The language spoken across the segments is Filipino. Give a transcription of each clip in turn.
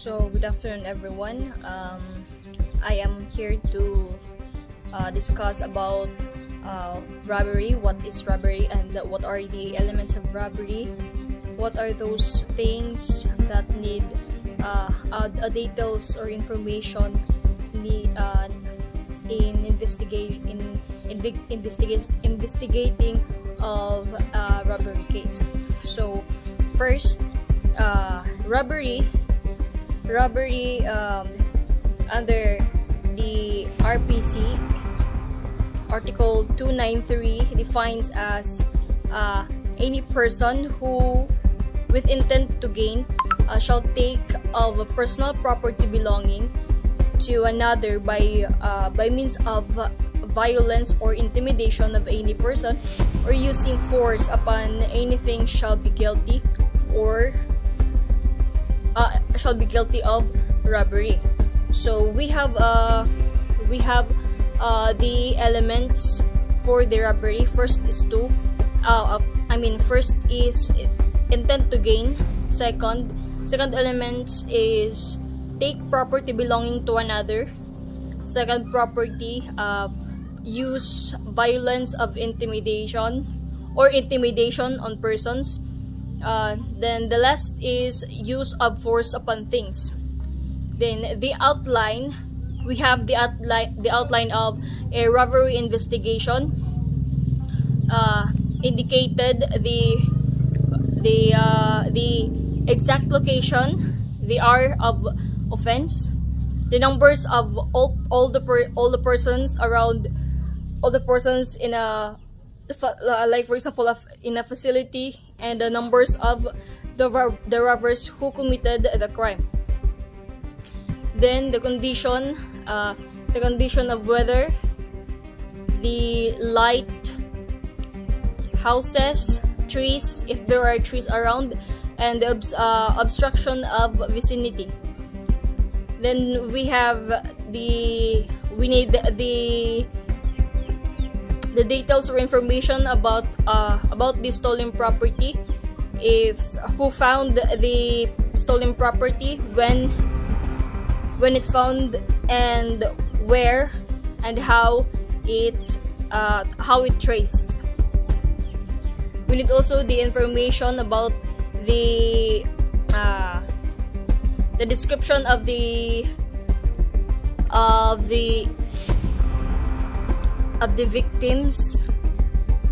So, good afternoon, everyone. I am here to discuss about robbery. What is robbery, and what are the elements of robbery? What are those things that need details or information need, in investigating of a robbery case? So, first, robbery under the RPC Article 293 defines as any person who with intent to gain shall take of a personal property belonging to another by means of violence or intimidation of any person or using force upon anything shall be guilty of robbery. So we have the elements for the robbery. First is intent to gain. Second element is take property belonging to another. Second property, use violence of intimidation on persons. Then the last is use of force upon things. Then the outline, we have the outline of a robbery investigation. Indicated the exact location, the hour of offense, the numbers of all the persons around, all the persons in a like for example in a facility, and the numbers of the robbers who committed the crime. Then the condition of weather, the light, houses, trees if there are trees around, and the obstruction of vicinity. Then we need the details or information about the stolen property. If who found the stolen property, when it found, and where, and how it traced. We need also the information about the description of the victims,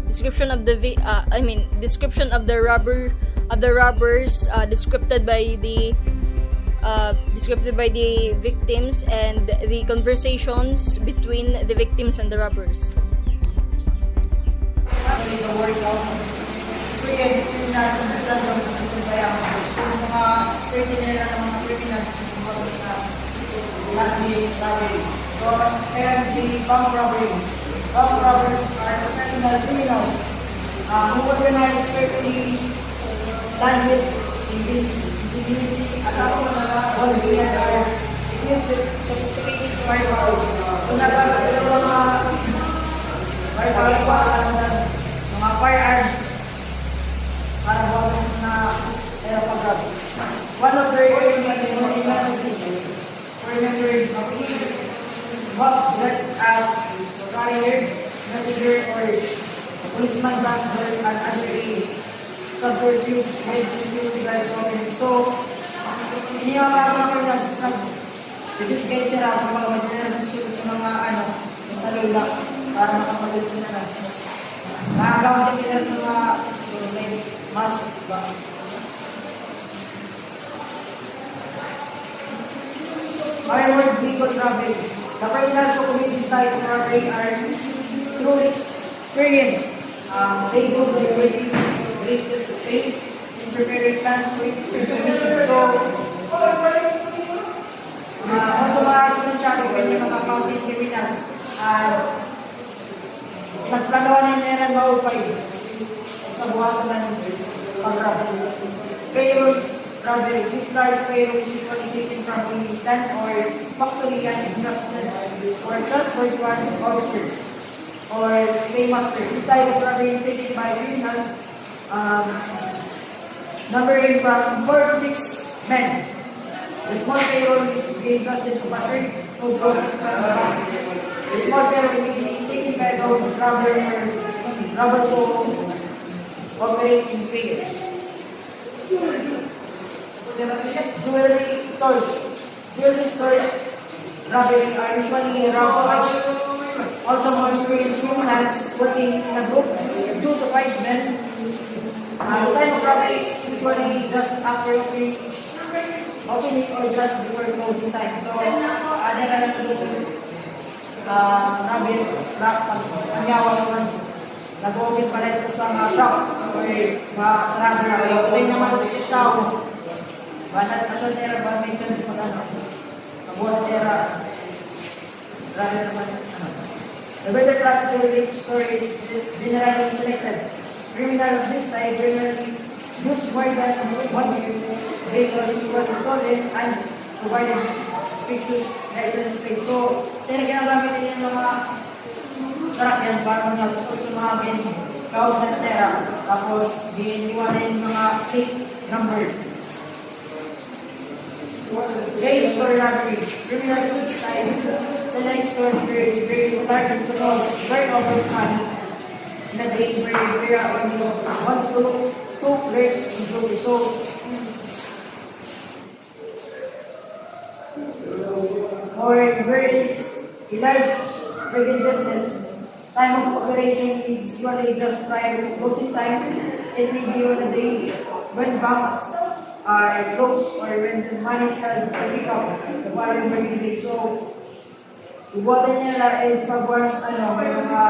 description of the robbers described by the victims, and the conversations between the victims and the robbers. And the bank robbers are professional criminals who organize certainly landed individually all the other sophisticated firearms. Kung nagkakaroon ng mga firearms para huwag na pag-grab. One of their dressed as carrier, messenger, or policeman that were under a subversive may dispute with the government. So, hindi yung mga kasama nag-disguise sila sa mga madinarasyon ng mga yung talula para makasagot sila na. Nakagamit nila ng mga mask ba? Ironwood legal robbery. The criminals who commit this type of robbery are through experience. They do the greatest faith in preparing plans for its information. So, also mga estudyante, pwede makapasin criminals. Nagplanawan ng meron maupay sa buhatan ng pag-robbery. Payroll robbery. This type of payroll is usually taken from a tenant or factory and entrusted or transferred to an officer or paymaster. This type of robbery is taken by criminals numbering from 4 to 6 men. The small payroll being trusted to pattern, no growth. The small payroll may be taken by the rubber to operate in figures. Jewelry stores. Jewelry stores robbery are usually robbed, also more experienced criminals working in a group, 2 to 5 men. The time of robbery is usually just after opening or just before closing time. So, there are robbery, panyawag once nag-open pa rin ito sa mga shop or sarado na kayo. Kaya naman sa sitaw, banat masyadera ba may chance mag-ano? Buatera, rather naman, the better class jewelry store is generally selected. Criminal of this type generally use more than 1 year. Vehicles usually stolen and provided fictitious license plate. So, ginagamit din yung mga sarakyan para gusto sa mga kaos na tera. Tapos, giniwanan yung mga plate number. Game store robbery. Criminals use time. Select stores where there is target to know very over money. In a day where there are only 1 to 2 clerks in duty. So, or where is a large brigade business, time of operation is usually just prior to closing time. It may be on a day when banks are closed or when the money is held to pick up the following working day. So, ibuatan nila is pag once, may mga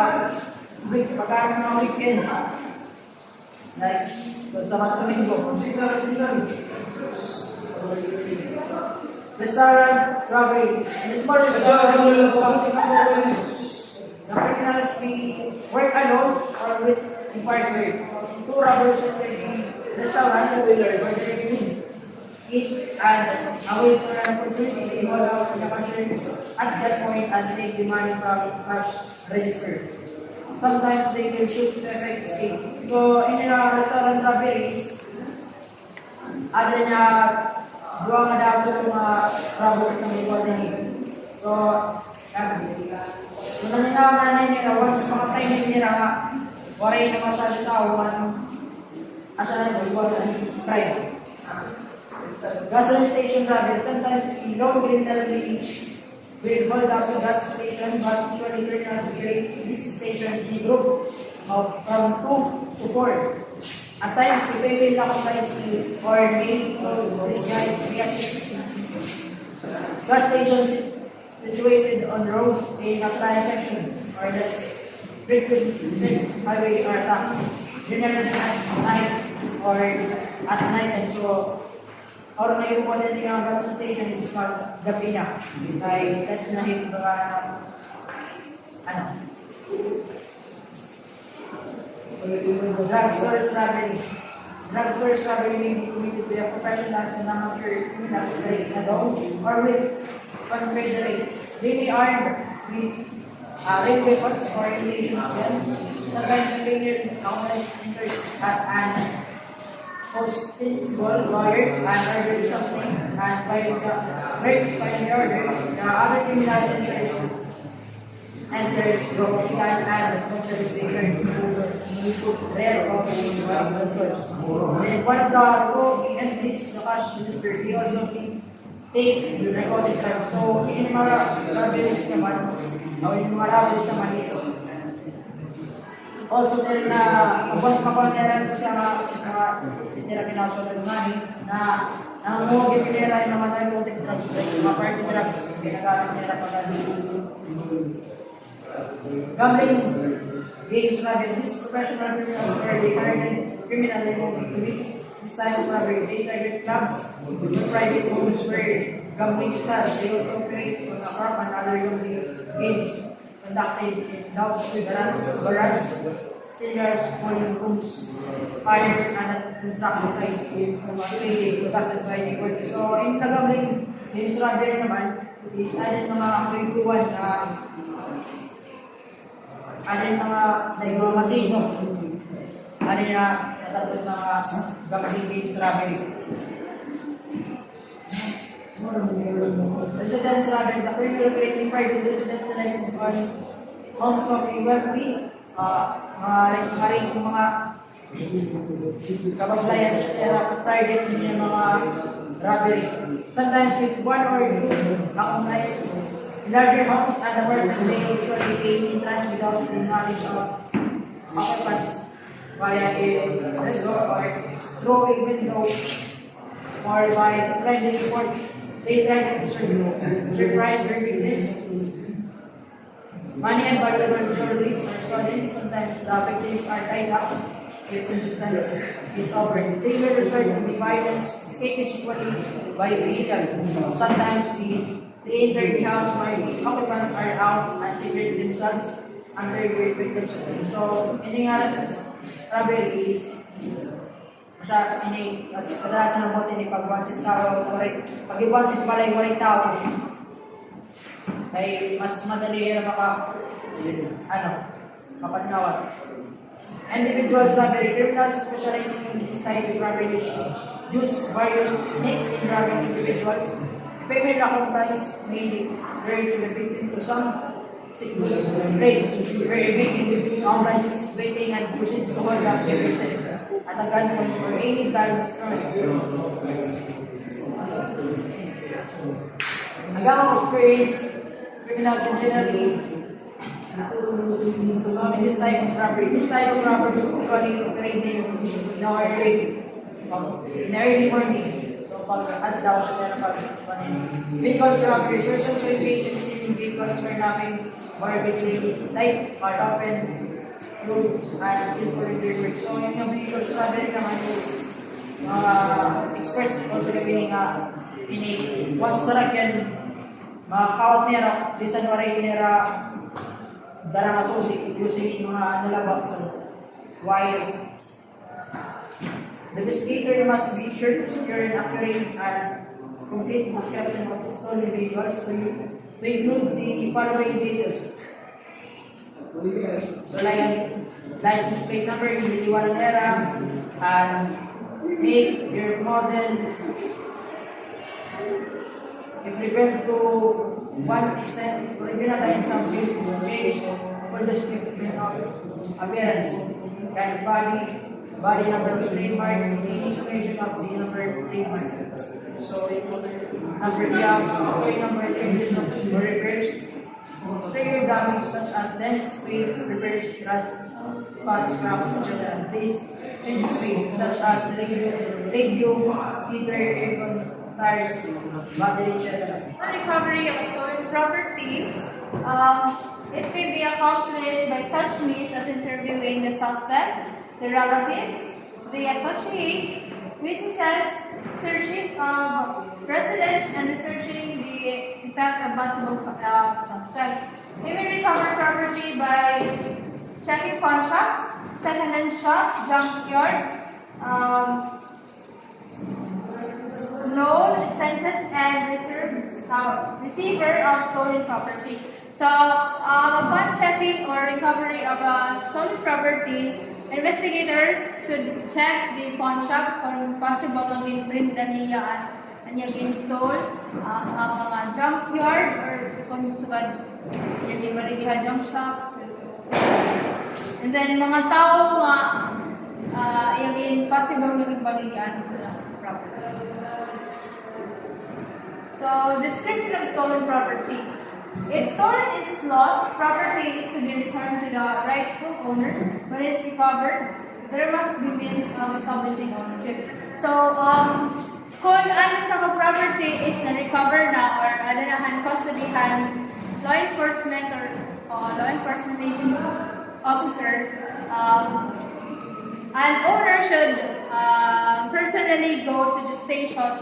mga weekends. Like, sa Domingo. Restaurant robbery. In the small restaurant, the criminals may work alone or with a partner. 2 robbers enter the restaurant where they eat and await for an opportunity, they hold out the cashier at that point and take the money from the cash register. Sometimes they will shoot to effect escape. So, in the restaurant robberies, other na dua nga daw yung mga robbers na may din. So, so naninawanan nila, once makatime nila nga, waray na masyado tao, asa na ito, iwanan ng crime. Gasoline station robbery. Sometimes long criminally will hold up a gas station, but usually criminals create these stations in a group of from 2 to 4. At times, they will occupies or name these guys gas stations situated on roads in outlying sections or less frequented highways are attacked. Generally at night or at night, and so or na yung din yung gas station is pag gabi na. Ay test na hit mga drugstore robbery. Drugstore robbery may be committed by a professionals and amateur criminals like alone or with confederates. They may arm with rail weapons or imitation sometimes failure to counters as an ostensible lawyer and order something, and by the breaks by the order, the other criminals enters Roman and enters the rare of the stores. And one of the two entries, the cash register, he also take the recorded card. So, in mga robberies naman, is also din na once makonderan ko sa mga titira pinasok ng money na ang mga gipilera yung mga narcotic drugs like mga party drugs ginagamit nila pag gambling games robbery. These professional criminals where they earn criminal they will commit this type of robbery. They target clubs with private homes where gambling is held. They also operate on a farm and other gambling games conducted in doubts with garage, cellars, polling rooms, spires, and construction sites conducted by the court. So, in gambling games robbery naman, is alin mga kuikuan na alin mga casino, alin na natatod mga gambling games robbery. residence robbery. The criminal rate referred to residence rights on homes of a wealthy, like mga kababayan na target niya mga robbery. Sometimes with one or two accomplices, larger homes and apartment they usually gain entrance without the knowledge of occupants via a door or through a window or by climbing the porch. They try to surprise their victims. Money and valuable jewelries are stolen. Sometimes the victims are tied up if resistance is offered. They will resort to the violence, escape usually by vehicle. Sometimes they enter the house while the occupants are out and secret themselves under their victims. So, ini nga sa robbery is siya ini kadalasan ng bote ni pagwansit tao pag iwansit balay waray tao ay mas madali na mapatnawat. Individuals robbery criminals specializing in this type of robbery use various mixed in robbing individuals. Female accomplice may turn to the victim to some place where a victim accomplice is waiting and proceeds to hold up the victim at a gunpoint or any valid instruments. Again, experience criminals in generally in this type of robbery. This type of robbery is usually operating in our early morning. So, pag-adlaw siya na vehicles robbery. Persons who engage in stealing vehicles for nothing or between type are often rude and skillful in their work. So, yung vehicles robbery naman is express also gawin nga once tarak yan makakawat nera bisan waray nera darang asusi using mga nalabak sa wire. The investigator must be sure to secure an accurate and complete description of the stolen vehicles to include the following details. The license plate number, individual era, and make your model. If referred to one extent, original and some change for the description of appearance and body number of trademark, any information of the number trademark. So it will number number changes of or repairs, exterior damage such as dents, paint, repairs, rust, spots, cracks, etc. Please changes paint such as radio, heater, aircon, tires, battery, etc. The recovery of a stolen property, it may be accomplished by such means as interviewing the suspect, the relatives, the associates, witnesses, searches of residents, and researching the effects of possible suspects. They may recover property by checking pawn shops, second-hand shops, junk yards, known fences, and receiver of stolen property. So, upon checking or recovery of a stolen property, investigator should check the pawn shop kung possible ang brinda niya ang install ang mga junk yard or kung sugad yan yung marigiha junk shop. And then, mga tao yung possible ng baligian property. So, description of stolen property. If stolen is lost, property is to be returned to the rightful owner. When it's recovered, there must be means of establishing ownership. So, kung ano sa property is na-recover na or ano na hand-custodihan, law enforcement or law enforcement agent officer, an owner should personally go to the station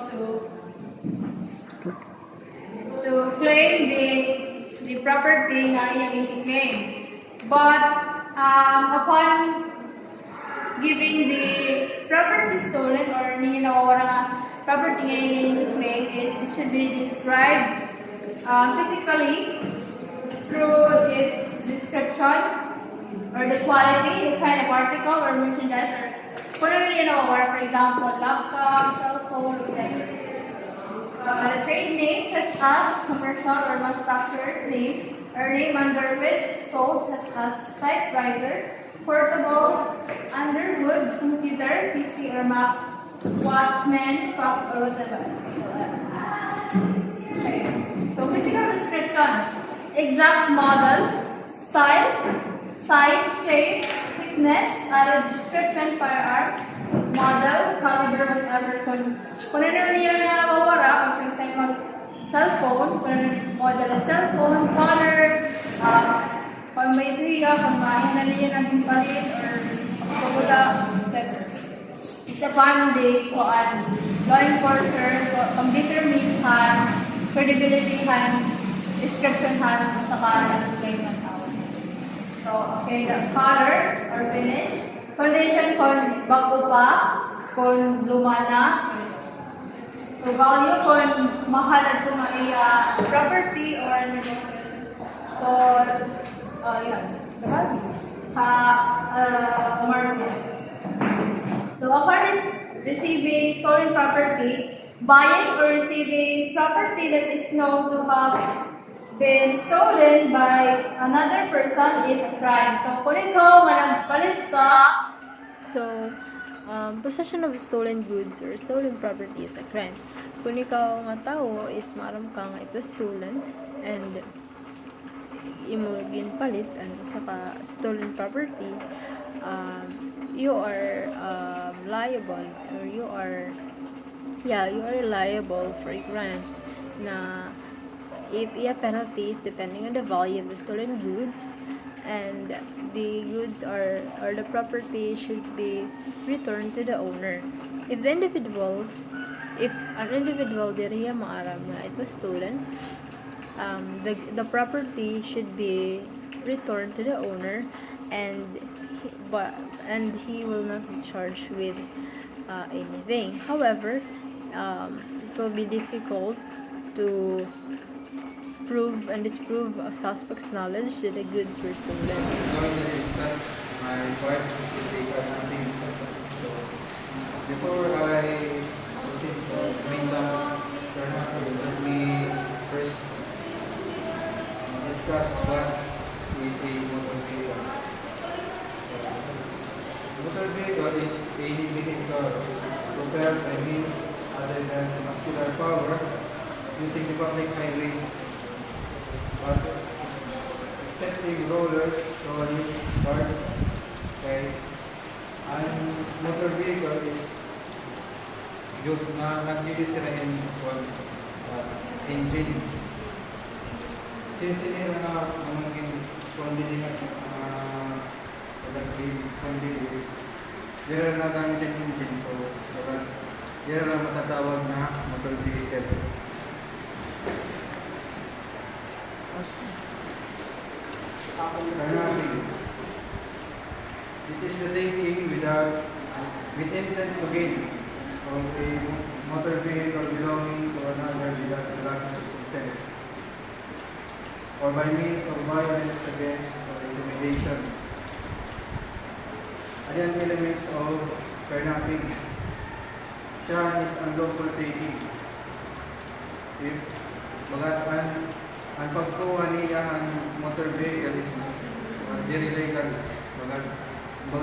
to claim the property na iyang i-claim. But upon giving the property stolen or niya nawawala nga property nga iyang i-claim is it should be described physically through its description or the quality, the kind of article or merchandise or kung ano niya nawawala, for example, laptop, cell phone, whatever. The trade name such as commercial or manufacturer's name or name under which sold such as typewriter, portable, Underwood, computer, PC or Mac, watchman, stock or whatever. Okay. So physical description. Exact model, style, size, shape, thickness, other description, firearms, model, caliber, whatever. Kung ano niya na mawara, or for example, cellphone, kung ano model ng cellphone, color, kung may tuya, kung na niya naging palit, or pagkakula, etc. It's upon the law enforcer, computer meet has, credibility has, description has, saka claimant hour. So, okay, the color or finish. Condition kung bago pa, kung luma na. So, value kung mahal at kung iya property or negosyo. So, yun. So, value. Market. So, upon receiving stolen property, buying or receiving property that is known to have been stolen by another person is a crime. So, kung ikaw managpalit ka, Possession of stolen goods or stolen property is a crime. Kung ikaw nga tao is maram ka nga ito stolen and imo ginpalit saka stolen property, you are liable or you are liable for a crime na penalties depending on the value of the stolen goods, and the goods or the property should be returned to the owner. If an individual diriya maaram nga it was stolen, the property should be returned to the owner, and he will not be charged with anything. However, it will be difficult to prove and disprove a suspect's knowledge that the goods were stolen. I'm going to discuss my part with the accounting. So, before I proceed to bring down let me first discuss what is a motor vehicle. Motor vehicle is any vehicle propelled by means other than muscular power using the public highways, but excepting rollers, trolleys, carts, okay, and motor vehicle is used na nagdidisirahin on engine. Since hindi na magiging kondili na kondili is there na gamit ang engine, so there na matatawag na motor vehicle. It is the taking with intent to gain of a motor vehicle belonging to another without the license consent, or by means of violence against or intimidation. Ayan elements of carnapping. Siya is unlawful taking. If bagatan ang pagkuha niya ang motor vehicle is very legal, baga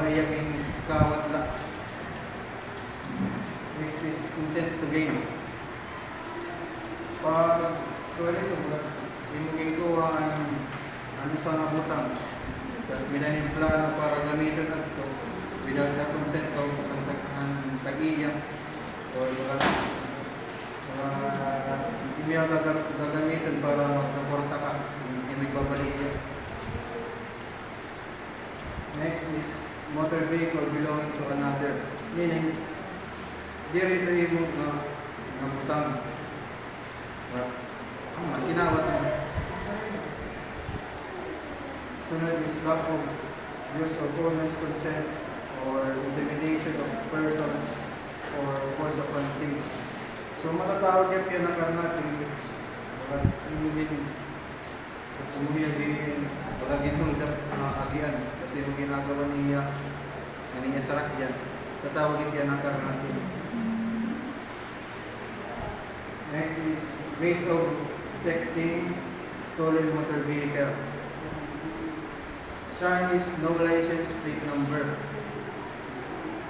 iyagin kawat la. Next is intent to gain. Pag tuwali ito, imugin kuha ang ano sa nabutang, tapos minanin plano para gamitin at ito without the consent of ang tag-iya or hindi ang gagamitin para magkaporta ka, hindi babalik yan. Next is motor vehicle belonging to another, meaning diri mo na butang. Kinawat mo. Sunod is lack of use of owner's consent or intimidation of persons or force upon things. So matatawag yan kaya na karnating umuya din palagin mo agian kasi yung ginagawa niya sarak yan, tatawagin yan na karnating. Next is ways of detecting stolen motor vehicle. Siya is no license plate number.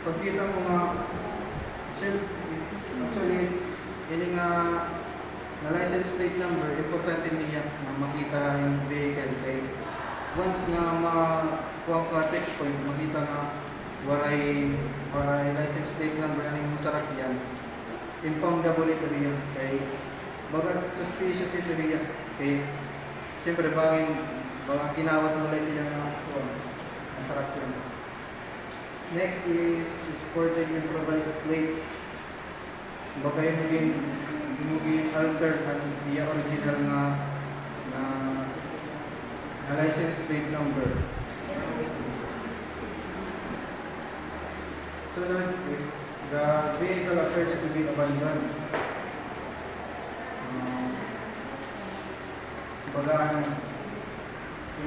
Pagkita mo nga, actually, ini nga na license plate number, importante niya na makita yung vehicle. Kaya once na makuha ka checkpoint, makita na waray license plate number ano yung sarakyan, impoundable ito niya. Kaya bagat suspicious ito niya. Kaya siyempre baka kinawat mo lang niya na sarakyan. Next is sporting improvised plate. Baka yung maging altered ang iya original na license plate number. So if the vehicle appears to be abandoned,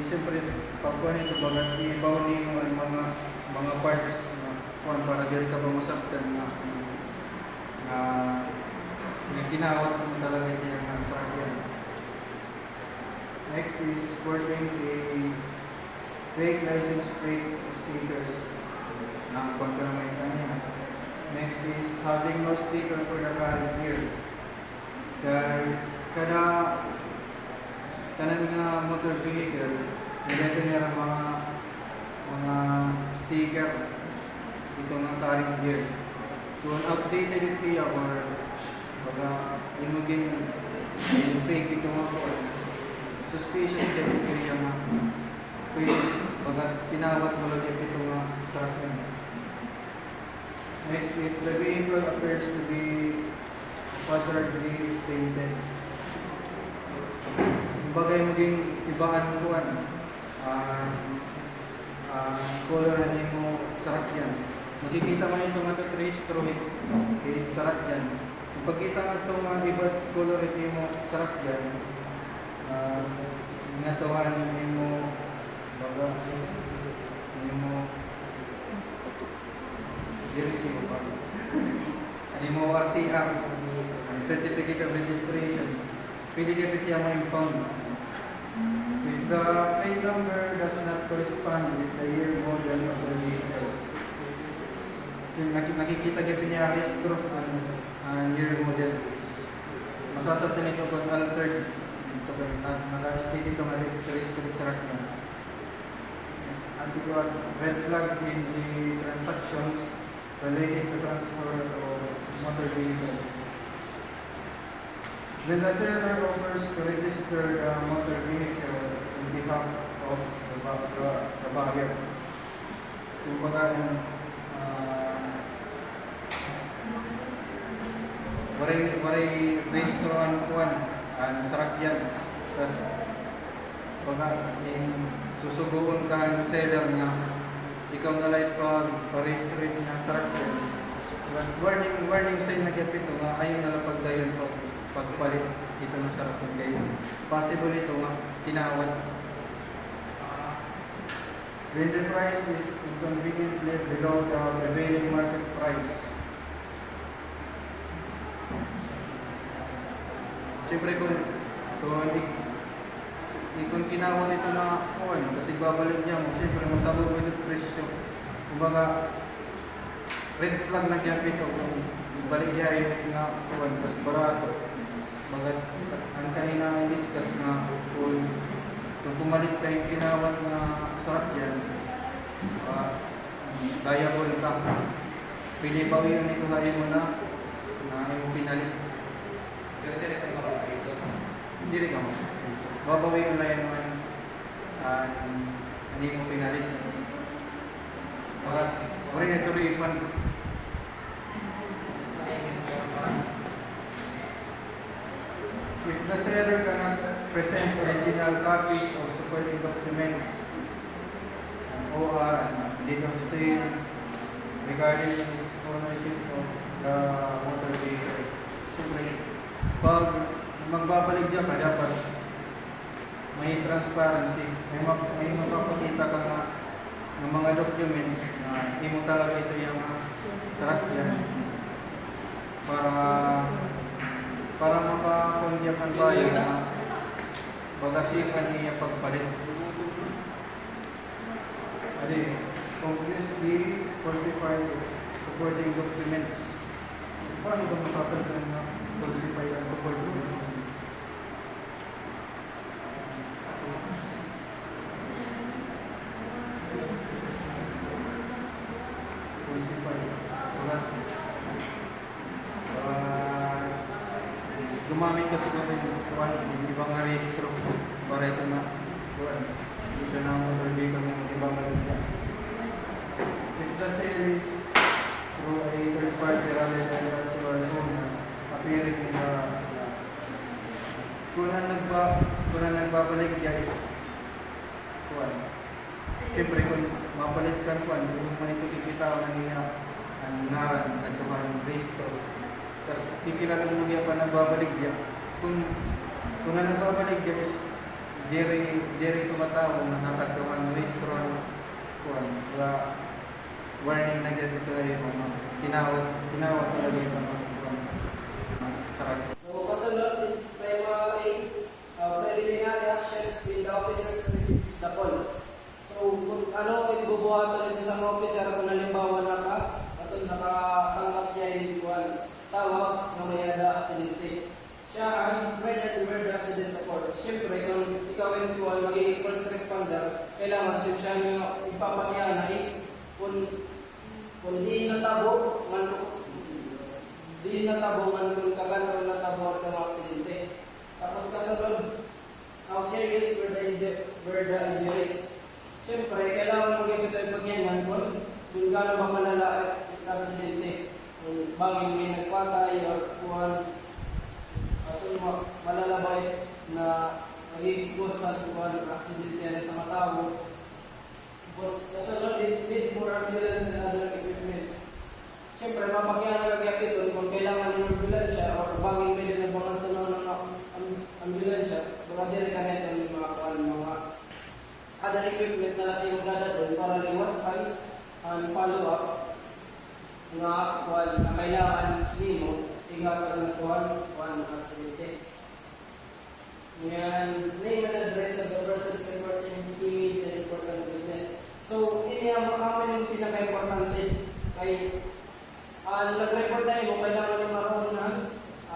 siyempre pagkuhan ito, baga ibaw ni mga parts na para diri ka ba masaktan na kinawat mo talaga niya ng sakyan. Next is sporting a fake license plate stickers na pagkamay kanya. Next is having no sticker for the current year. Kanan nga motor vehicle, nilito niya mga sticker ito nga current year. Kung outdated ito siya or baga imugin fake ito nga po, suspicious din ito yung baga tinawat mo lang ito nga sa akin. Next, if the vehicle appears to be hazardly painted, bagay maging ibaan kuan color na niyo mo sarakyan. Makikita mo ito nga ito registro okay, sarakyan. Kung pagkita nga ito nga iba't color ito mo sarakyan, ngatuhan niyo mo baga niyo mo dirisi mo pa. Niyo mo RCR, Certificate of Registration. Pwede kapit yung mga impound. If the plate number does not correspond with the year model of the vehicle, so nakikita kapit niya registro ang year model, masasabtan ito kung altered ito kung naka-state ito nga registro sa rakyan. Antiquat red flags in the transactions related to transfer of motor vehicle. When the seller offers to register the motor vehicle on behalf of the buyer, kumbaga waray registroan kuan ang sarakyan, tas baga susuguon ka ang seller nga ikaw na light pag-register na sarakyan. Warning sign na kapito nga ayaw na lang pagdayon pagpalit ito ng sarakyan kayo. Possible ito nga tinawad. When the price is inconveniently below the prevailing market price, siyempre kung kinawad ito na kuwan kasi babalik niya mo, siyempre masabog ito presyo. Kumbaga red flag na kaya ito kung balik niya rin na kuwan kasi barato. Bagat ang kanina i-discuss na kung pumalit ka yung kinawat na sarakyan, liable ka. Pinibawihan nito kayo mo na yung pinalit. Hindi rin ka mo. Babawihan na yun naman hindi mo pinalit. Bagat, rin ito refund. If the seller cannot present original copies of supporting documents, OR and deed of sale regarding his ownership of the motor vehicle, siyempre, pag magbabalik ka dapat may transparency, may mapapakita ka nga ng mga documents na hindi mo talaga ito yung sarakyan para makakundi diya kan bayan na bagasifan niya pagpalit. Adi, completely falsified supporting documents. Paano ba masasabi na falsified ang supporting documents? Falsified. Wala. Gumamit kasi kami ng ibang rehistro para ito na dito na motor vehicle ng ibang rehistro. If the sale is through a third party rather than the actual owner, appearing in the kung ang nagbabalik guys, siyempre kung mapalit kan kung man ito kikita ng ang ngaran at ng rehistro. Tapos kikilala mo niya pa nagbabalik niya. Kung ang nagbabalik niya is diri tumatawa na nakatuhan ng rehistro kaya warning na dyan ito ay kinawat talaga ito sarap. So, kasunod is preliminary actions with the officers receives the call. So, kung ano ibubuhatan ng isang officer kung halimbawa na ka, at nakatanggap niya yung tawag na may ada aksidente. Siya ang when and where the accident occurred. Siyempre, kung ikaw yung magiging first responder, kailangan yung siya yung ipapakiyana is kung di natabo man kung kagan o natabo at ng aksidente. Tapos kasunod, how serious were the injuries. Siyempre, kailangan mag-ipit ang pagyanyan kung gano'n ba malala at aksidente. Kung bagay may nagpatay or kung malalabay na magiging cause sa aksidente sa matao. Tapos kasunod is need for ambulance and other equipments. Siyempre, mapakyanan nag-ipit kung kailangan ng ambulansya or bagay may dinabang tunaw ng ambulansya. Baka dire ka neto yung mga other equipment na natin yung gada doon para liwatkan ang follow-up na kailangan nimo ihatag na kuhan aksidente. Yan, name and address of the persons reporting image and important witness. So, ini ang yung pinaka-importante kay nag-report na mo, kailangan yung maroon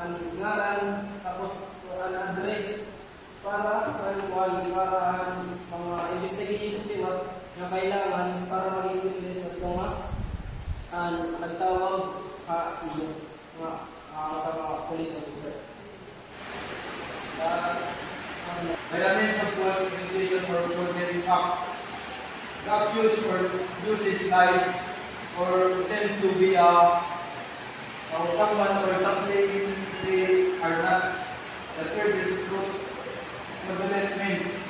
ang ngaran, tapos ang address para mga investigations nila na kailangan para maging witness at mga nagtawag sa mga police officer. Elements of classification for forgetting act. The accused or uses lies or pretend to be someone or something they are not. The third is truth. Fraudulent means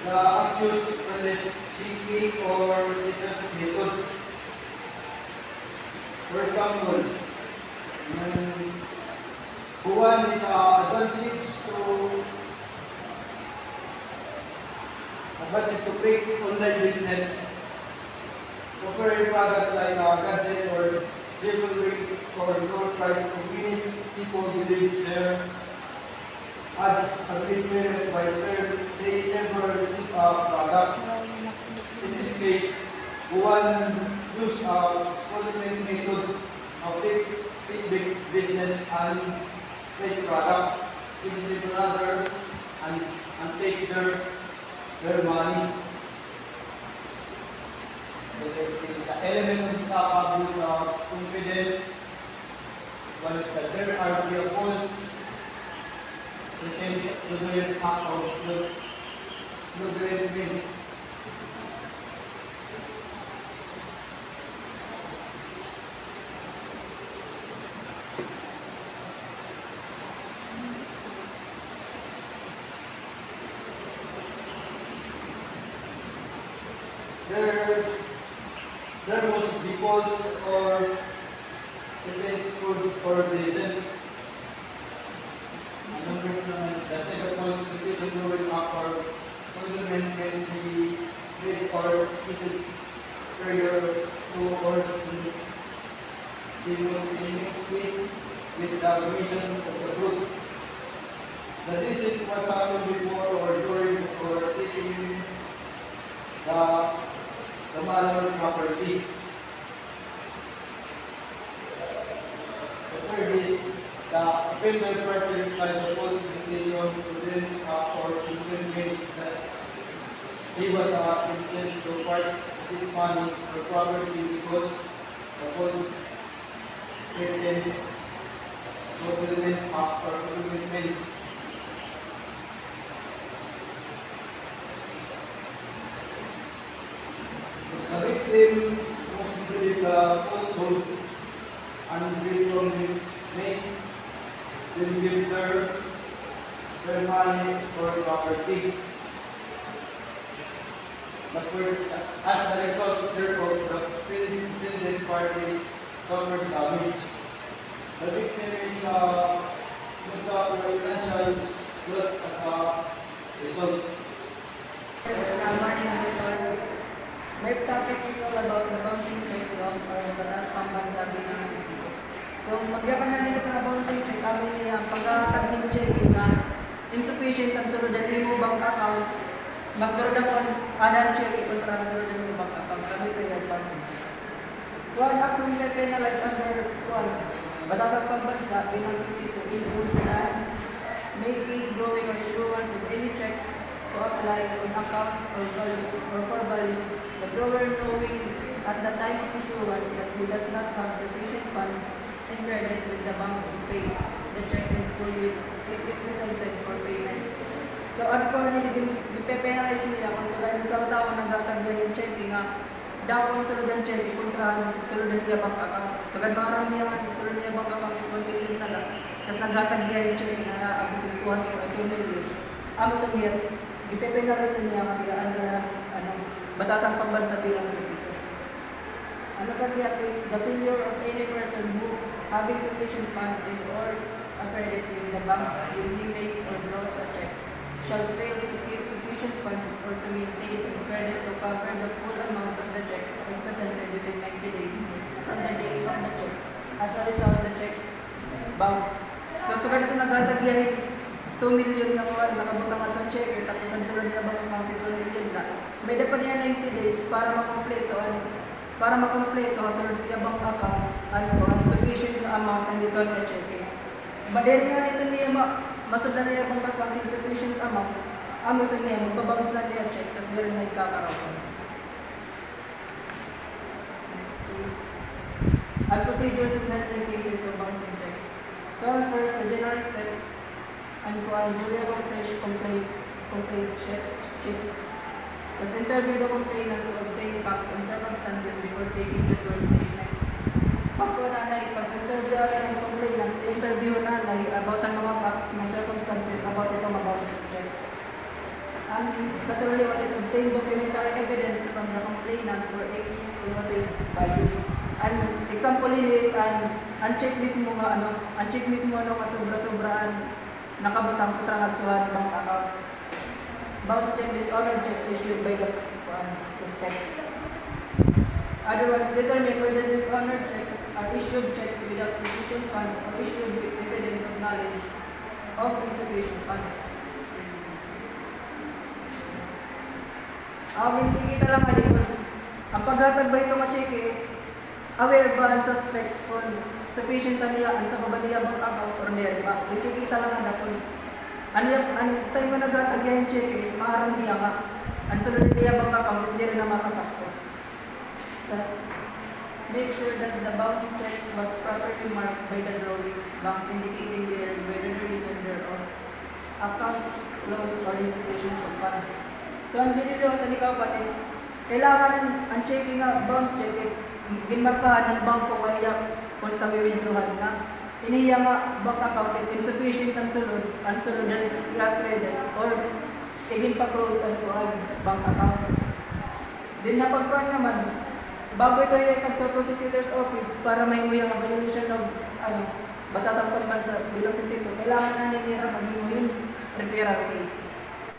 the accused is cheeky or decent methods. For example, one is advantage to create online business, offering products like gadget or jewelry for low price convenient. People believes their ads are being by they never receive products. In this case, one use fraudulent methods of big business and fake products, deceive another and take their money. The element of stock abuse of confidence. One is that there are false pretends fraudulent act of fraudulent means. There must be false or pretend for reason. The second constitution ruling act or fraudulent means be read or stated further to or simultaneously with the commission of the group. The district was happened before or during or taking the manual property. The third is the offender party by the false implication within or inconvenience that he was intended to part his money or property because the whole pretense fulfillment act or fulfillment means. The victim must believe the falsehood and break from his make will give their money or property. The first, as a result therefore, the intended parties suffered damage. The victim is financial loss as a result. Good morning, everyone. My topic is all about the bouncing check law or batas pambansa bilang Pilipino. So, magyakan na nila na bouncing check kami niya pagkakaging checking na insufficient ang saludan mo bank account mas daroda kon ada check kontra sa saludan mo bank account kami ito yung bouncing check. So, ang action may penalize under 1 batas ang pambansa bilang Pilipino includes na making, drawing, or issuance of any check to apply on account or for value, the drawer knowing at the time of issuance that he does not have sufficient funds in credit with the bank to pay the check in full with it is presented for payment. So, ano po ipe-penalize nila kung sa isang tao nagkakagaya yung checking nga daw ang saludan check kontra saludan niya bank account. So, ganbarang niya saludan niya bank account is 1 million na lang. Tapos nagkakagaya yung checking na abot yung 2 million. Amo ito niya, ipe-penalize na niya batasang pambansa bilang Pilipino. Ano sa niya is the failure of any person who having sufficient funds in or a credit with the bank when he makes or draws a check shall fail to keep sufficient funds or to maintain a credit to cover the full amount of the check when presented within 90 days from the date of the check. As a result, the check bounce. So ganito nagtatagyahin 2 million na kuha, nakabutang at ang checker, tapos ang sunod niya bang amount is 1 million na. May dapat niya 90 days para makompleto, sunod niya bang account, ang sufficient na amount ang dito niya checking. Badari nga nito niya, masabla niya bang account yung sufficient amount, ito niya, magbabangs na niya check, tapos meron na ikakarapan. Next please. At procedures in handling cases of bouncing checks. So first, the general step, and Julia complaints sheet. Tapos interview the complainant to obtain facts and circumstances before taking the sworn statement. Pagko nanay, pag-interview ang complainant, interview nanay about ang mga facts and circumstances about itong mga bouncing checks. And the third one is obtain documentary evidence from the complainant for exclusive value. And example is ang check mismo nga sobra-sobraan nakabutang kutrangatuhan bank account. Bounce check is honor checks issued by the suspects. Other ones determine whether these honor checks are issued checks without sufficient funds or issued with evidence of knowledge of insufficient funds. Hindi kita lang ang paghatag ba ito ma-check is aware ba ang suspect kung sufficient na niya ang sa baba niya bank account or meron ba? Ikikita lang na kung ang time na nag-atagyan yung check is maharang niya nga ang sunod niya bank account is di rin na makasakto. Thus, make sure that the bounce check was properly marked by the drawing bank indicating there whether the reason thereof account closed or insufficient of funds. So, ang diniliwatan ni Kaupat is kailangan ang checking nga bounce check is ginmarkahan ng bangko kaya kung tawi-withdrawhan nga. Iniya nga bank account is insufficient ang sulod na i-credit or igin pa-close ang bank account. Din napagkuhan naman, bago ito i-come to prosecutor's office para may ang violation ng batas ang pagbansa bilang titito, kailangan na nila maging referral case.